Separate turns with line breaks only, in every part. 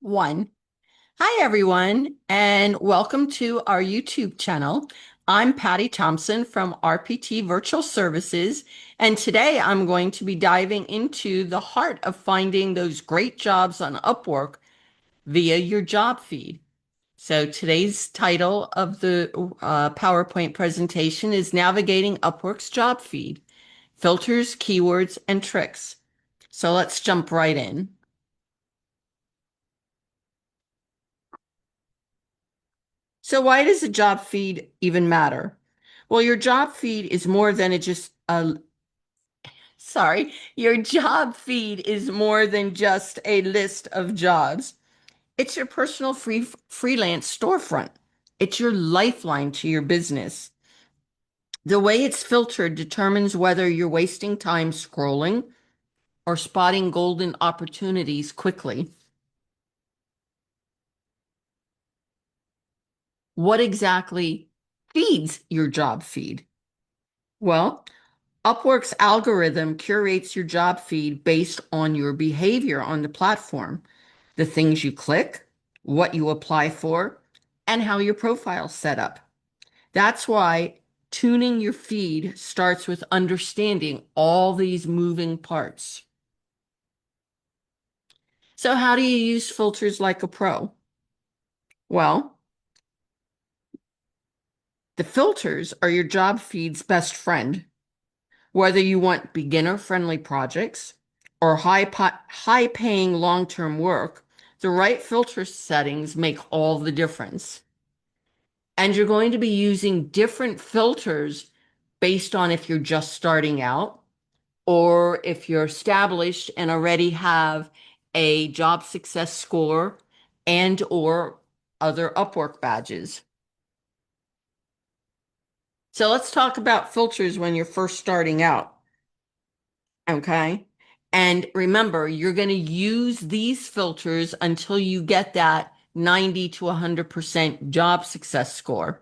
One. Hi, everyone, and welcome to our YouTube channel. I'm Patty Thompson from RPT Virtual Services, and today I'm going to be diving into the heart of finding those great jobs on Upwork via your job feed. So today's title of the PowerPoint presentation is Navigating Upwork's Job Feed, Filters, Keywords, and Tricks. So let's jump right in. So why does a job feed even matter? Well, your job feed is more than your job feed is more than just a list of jobs. It's your personal freelance storefront. It's your lifeline to your business. The way it's filtered determines whether you're wasting time scrolling or spotting golden opportunities quickly. What exactly feeds your job feed? Well, Upwork's algorithm curates your job feed based on your behavior on the platform, the things you click, what you apply for, and how your profile's set up. That's why tuning your feed starts with understanding all these moving parts. So, how do you use filters like a pro? Well, the filters are your job feed's best friend. Whether you want beginner-friendly projects or high-paying long-term work, the right filter settings make all the difference. And you're going to be using different filters based on if you're just starting out or if you're established and already have a job success score and or other Upwork badges. So let's talk about filters when you're first starting out. Okay. And remember, you're going to use these filters until you get that 90 to 100% job success score.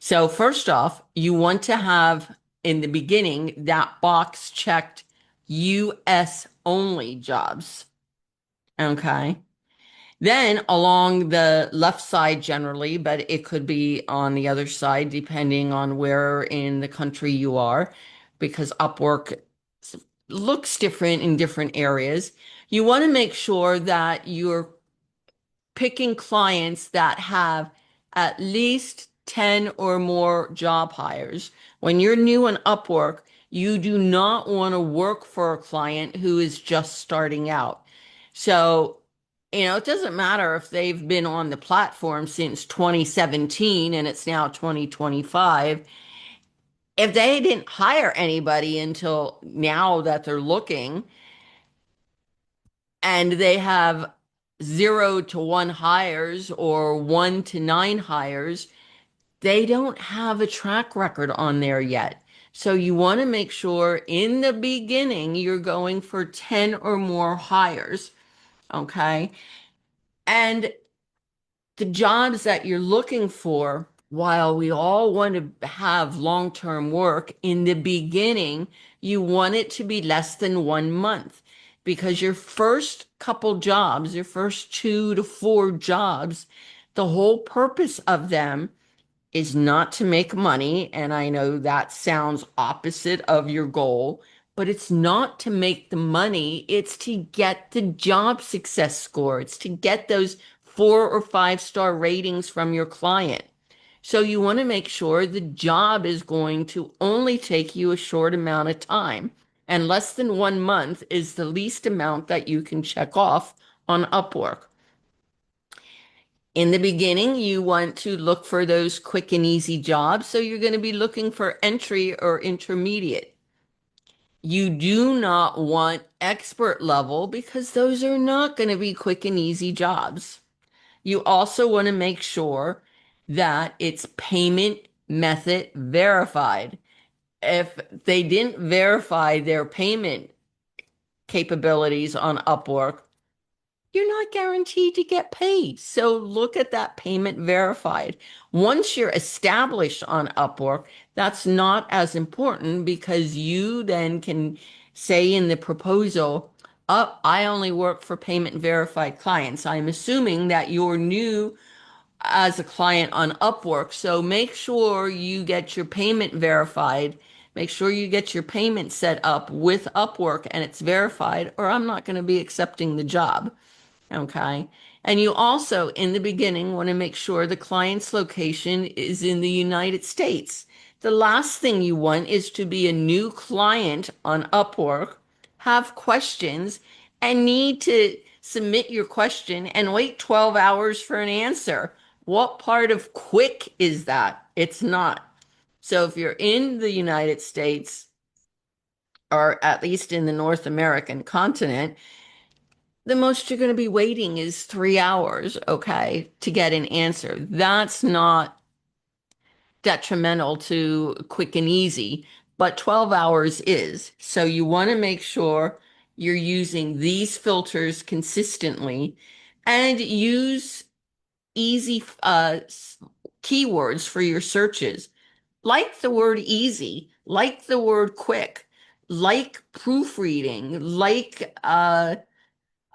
So first off, you want to have in the beginning that box checked US only jobs. Okay. Then along the left side generally, but it could be on the other side depending on where in the country you are, because Upwork looks different in different areas. You want to make sure that you're picking clients that have at least 10 or more job hires. When you're new on Upwork, you do not want to work for a client who is just starting out. So, it doesn't matter if they've been on the platform since 2017 and it's now 2025. If they didn't hire anybody until now that they're looking, and they have 0 to 1 hires or 1 to 9 hires, they don't have a track record on there yet. So you want to make sure in the beginning you're going for 10 or more hires. Okay. And the jobs that you're looking for, while we all want to have long-term work, in the beginning, you want it to be less than 1 month because your first couple jobs, your first 2 to 4 jobs, the whole purpose of them is not to make money. And I know that sounds opposite of your goal, but it's not to make the money. It's to get the job success score. It's to get those 4 or 5 star ratings from your client. So you want to make sure the job is going to only take you a short amount of time. And less than 1 month is the least amount that you can check off on Upwork. In the beginning, you want to look for those quick and easy jobs. So you're going to be looking for entry or intermediate. You do not want expert level because those are not going to be quick and easy jobs. You also want to make sure that it's payment method verified. If they didn't verify their payment capabilities on Upwork, you're not guaranteed to get paid. So look at that payment verified. Once you're established on Upwork, that's not as important because you then can say in the proposal, I only work for payment verified clients. I'm assuming that you're new as a client on Upwork. So make sure you get your payment verified. Make sure you get your payment set up with Upwork and it's verified, or I'm not going to be accepting the job. Okay. And you also, in the beginning, want to make sure the client's location is in the United States. The last thing you want is to be a new client on Upwork, have questions, and need to submit your question and wait 12 hours for an answer. What part of quick is that? It's not. So if you're in the United States, or at least in the North American continent, the most you're going to be waiting is 3 hours, okay, to get an answer. That's not detrimental to quick and easy, but 12 hours is. So you want to make sure you're using these filters consistently and use easy keywords for your searches. Like the word easy, like the word quick, like proofreading, like uh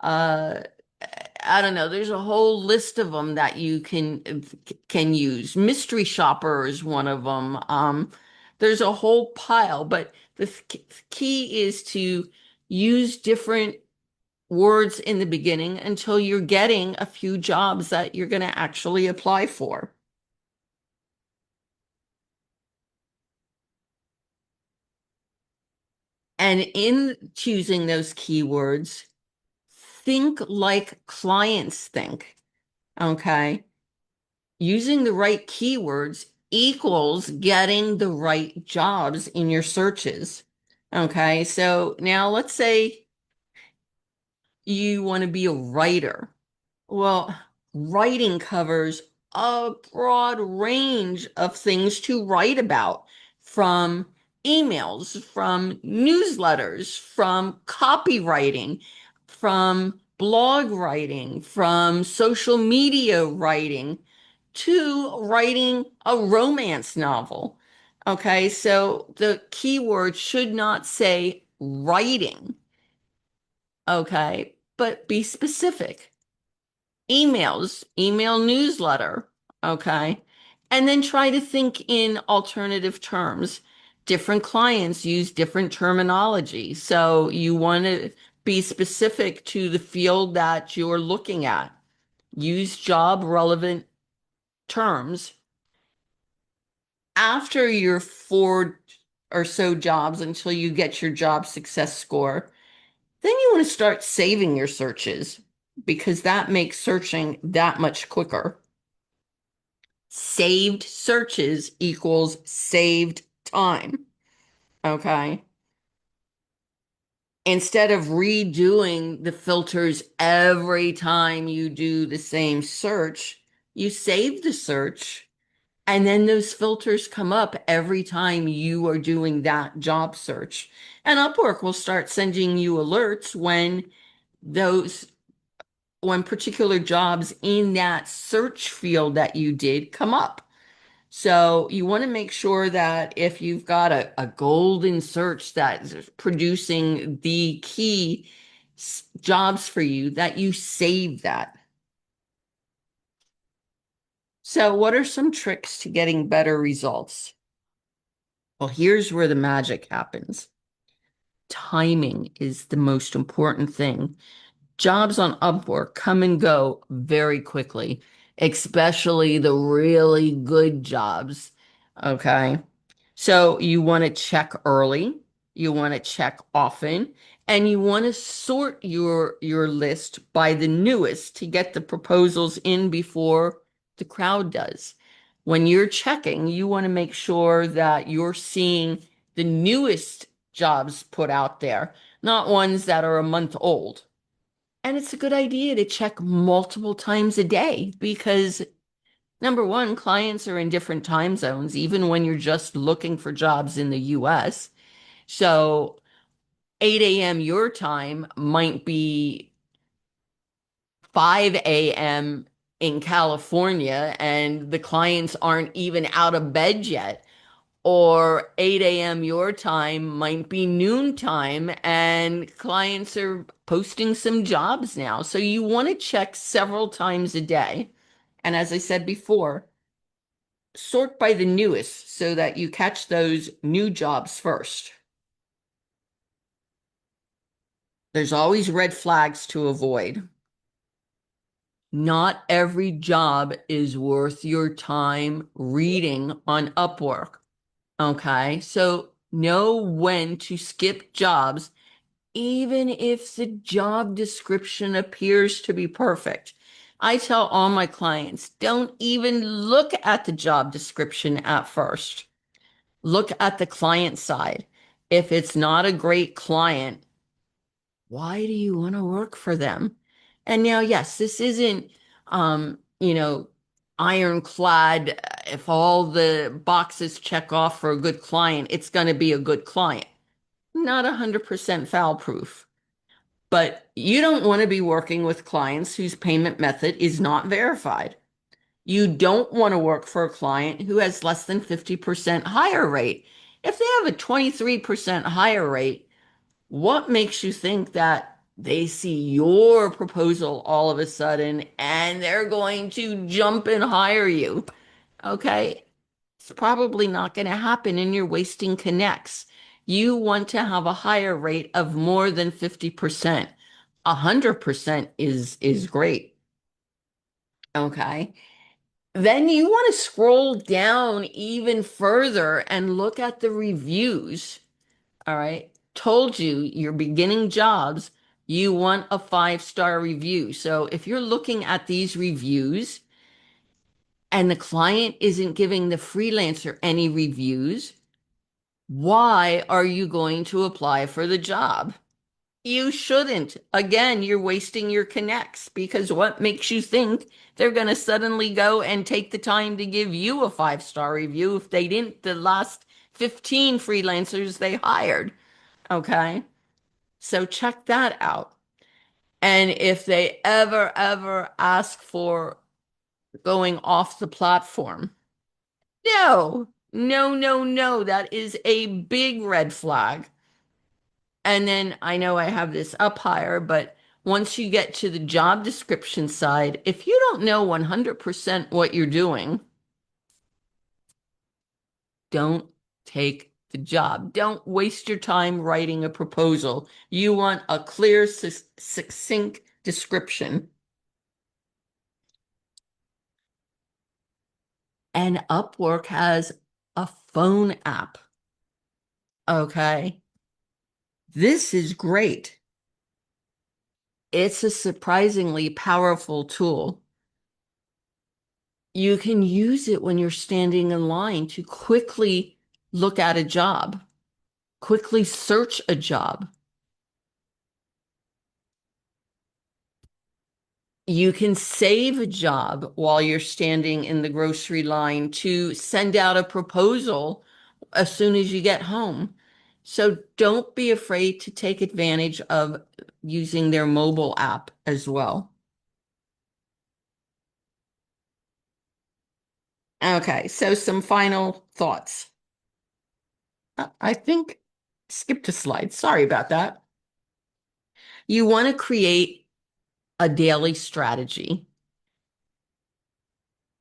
I don't know. There's a whole list of them that you can use. Mystery shopper is one of them. There's a whole pile, but the key is to use different words in the beginning until you're getting a few jobs that you're going to actually apply for. And in choosing those keywords, think like clients think. Okay. Using the right keywords equals getting the right jobs in your searches. Okay, so now let's say you want to be a writer. Well, writing covers a broad range of things to write about, from emails, from newsletters, from copywriting, from blog writing, from social media writing, to writing a romance novel. Okay, so the keyword should not say writing, okay, but be specific. Emails, email newsletter, okay? And then try to think in alternative terms. Different clients use different terminology. So you want to be specific to the field that you're looking at. Use job relevant terms. After your four or so jobs until you get your job success score, then you want to start saving your searches because that makes searching that much quicker. Saved searches equals saved time. Okay. Instead of redoing the filters every time you do the same search, you save the search and then those filters come up every time you are doing that job search. And Upwork will start sending you alerts those when particular jobs in that search field that you did come up. So you want to make sure that if you've got a golden search that's producing the key jobs for you, that you save that. So what are some tricks to getting better results? Well, here's where the magic happens. Timing is the most important thing. Jobs on Upwork come and go very quickly, especially the really good jobs. Okay. So you want to check early, you want to check often, and you want to sort your list by the newest to get the proposals in before the crowd does. When you're checking, you want to make sure that you're seeing the newest jobs put out there, not ones that are a month old. And it's a good idea to check multiple times a day because number one, clients are in different time zones, even when you're just looking for jobs in the US. So 8 a.m. your time might be 5 a.m. in California, and the clients aren't even out of bed yet. or 8 a.m. your time might be noon time, and clients are posting some jobs now. So you want to check several times a day. And as I said before, sort by the newest so that you catch those new jobs first. There's always red flags to avoid. Not every job is worth your time reading on Upwork. Okay, so know when to skip jobs, even if the job description appears to be perfect. I tell all my clients, don't even look at the job description at first. Look at the client side. If it's not a great client, why do you want to work for them? And now, yes, this isn't, ironclad. If all the boxes check off for a good client, it's going to be a good client. Not 100% foul proof. But you don't want to be working with clients whose payment method is not verified. You don't want to work for a client who has less than 50% higher rate. If they have a 23% higher rate, what makes you think that they see your proposal all of a sudden and they're going to jump and hire you? Okay. It's probably not going to happen and you're wasting connects. You want to have a higher rate of more than 50%. 100% is great. Okay. Then you want to scroll down even further and look at the reviews. All right. Told you you're beginning jobs, you want a 5-star review. So if you're looking at these reviews and the client isn't giving the freelancer any reviews, why are you going to apply for the job? You shouldn't. Again, you're wasting your connects because what makes you think they're going to suddenly go and take the time to give you a 5-star review if they didn't the last 15 freelancers they hired? Okay. So check that out. And if they ever ask for going off the platform, no. That is a big red flag. And then I know I have this up higher, but once you get to the job description side, if you don't know 100% what you're doing, don't take the job. Don't waste your time writing a proposal. You want a clear, succinct description. And Upwork has a phone app. Okay. This is great. It's a surprisingly powerful tool. You can use it when you're standing in line to quickly look at a job, quickly search a job. You can save a job while you're standing in the grocery line to send out a proposal as soon as you get home. So don't be afraid to take advantage of using their mobile app as well. Okay, so some final thoughts. I think skipped a slide. Sorry about that. You want to create a daily strategy,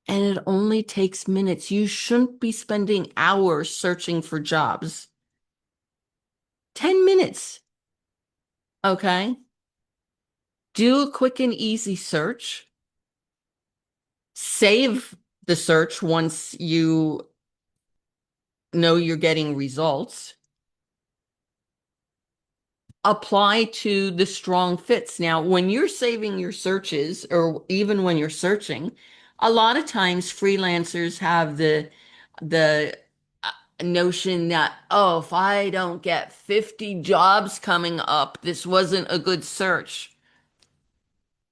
and it only takes minutes. You shouldn't be spending hours searching for jobs. 10 minutes, okay? Do a quick and easy search. Save the search once you know you're getting results. Apply to the strong fits. Now, when you're saving your searches, or even when you're searching, a lot of times freelancers have the notion that, oh, if I don't get 50 jobs coming up, this wasn't a good search.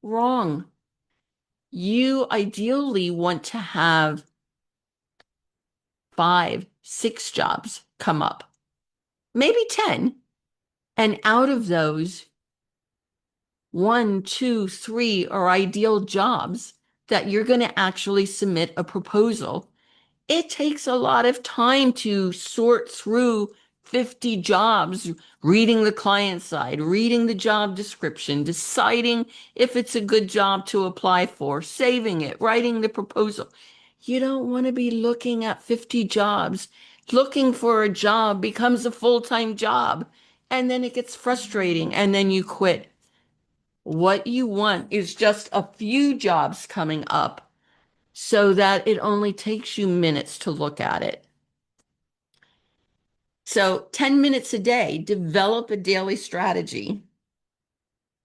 Wrong. You ideally want to have 5, 6 jobs come up, maybe 10. And out of those, 1, 2, 3 are ideal jobs that you're going to actually submit a proposal. It takes a lot of time to sort through 50 jobs, reading the client side, reading the job description, deciding if it's a good job to apply for, saving it, writing the proposal. You don't want to be looking at 50 jobs. Looking for a job becomes a full-time job, and then it gets frustrating, and then you quit. What you want is just a few jobs coming up so that it only takes you minutes to look at it. So 10 minutes a day, develop a daily strategy.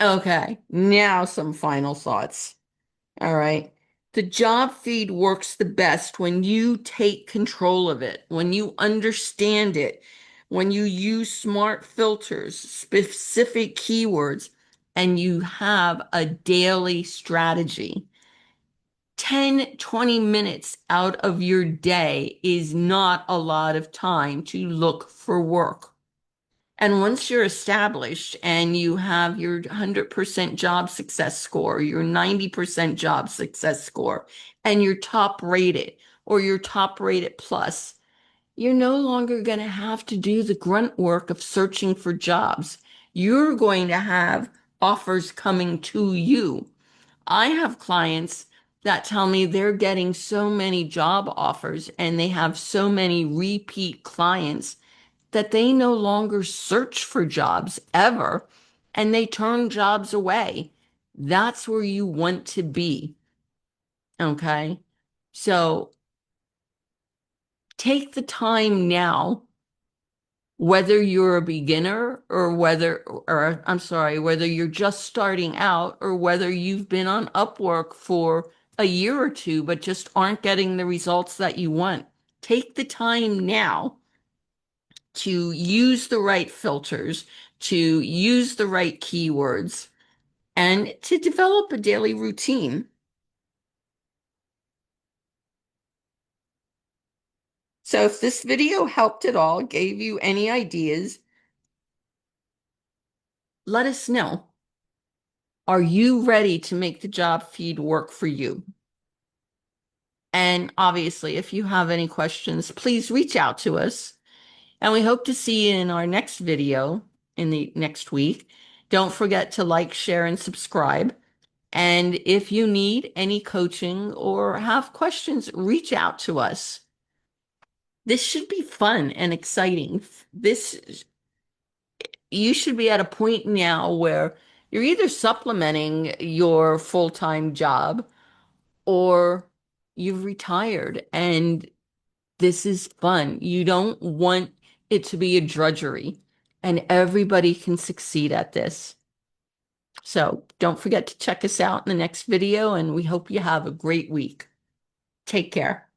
Okay, now some final thoughts. All right. The job feed works the best when you take control of it, when you understand it, when you use smart filters, specific keywords, and you have a daily strategy. 10, 20 minutes out of your day is not a lot of time to look for work. And once you're established and you have your 100% job success score, your 90% job success score, and you're top rated or you're top rated plus, you're no longer going to have to do the grunt work of searching for jobs. You're going to have offers coming to you. I have clients that tell me they're getting so many job offers and they have so many repeat clients that they no longer search for jobs ever and they turn jobs away. That's where you want to be. Okay. So take the time now, whether you're a beginner or or I'm sorry, whether you're just starting out or whether you've been on Upwork for a year or two, but just aren't getting the results that you want. Take the time now to use the right filters, to use the right keywords, and to develop a daily routine. So if this video helped at all, gave you any ideas, let us know. Are you ready to make the job feed work for you? And obviously, if you have any questions, please reach out to us. And we hope to see you in our next video in the next week. Don't forget to like, share, and subscribe. And if you need any coaching or have questions, reach out to us. This should be fun and exciting. You should be at a point now where you're either supplementing your full-time job or you've retired and this is fun. You don't want it to be a drudgery, and everybody can succeed at this. So don't forget to check us out in the next video, and we hope you have a great week. Take care.